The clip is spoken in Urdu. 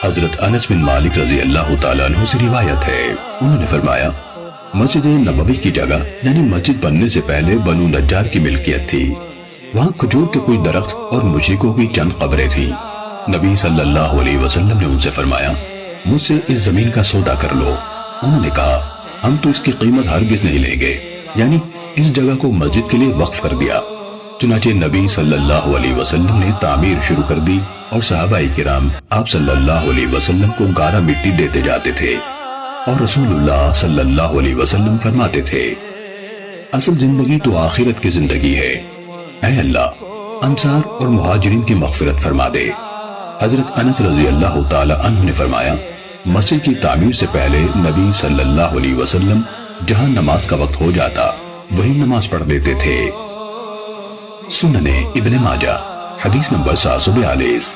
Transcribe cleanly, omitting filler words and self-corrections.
حضرت انس بن مالک رضی اللہ تعالیٰ عنہ سے روایت ہے، انہوں نے فرمایا مسجد نبوی کی جگہ یعنی مسجد بننے سے پہلے بنو نجار کی ملکیت تھی۔ وہاں کھجور کے کوئی درخت اور مشرکوں کی چند قبریں تھیں۔ نبی صلی اللہ علیہ وسلم نے ان سے فرمایا مجھ سے اس زمین کا سودا کر لو۔ انہوں نے کہا ہم تو اس کی قیمت ہرگز نہیں لیں گے، یعنی اس جگہ کو مسجد کے لیے وقف کر دیا۔ چنانچہ نبی صلی اللہ علیہ وسلم نے تعمیر شروع کر دی اور صحابہ کرام آپ صلی اللہ علیہ وسلم کو گارا مٹی دیتے جاتے تھے، اور رسول اللہ صلی اللہ علیہ وسلم فرماتے تھے اصل زندگی تو آخرت کی زندگی ہے، اے اللہ انصار اور مہاجرین کی مغفرت فرما دے۔ حضرت انس رضی اللہ تعالی عنہ نے فرمایا مسجد کی تعمیر سے پہلے نبی صلی اللہ علیہ وسلم جہاں نماز کا وقت ہو جاتا وہی نماز پڑھ لیتے تھے۔ سنن ابن ماجہ حدیث نمبر 742۔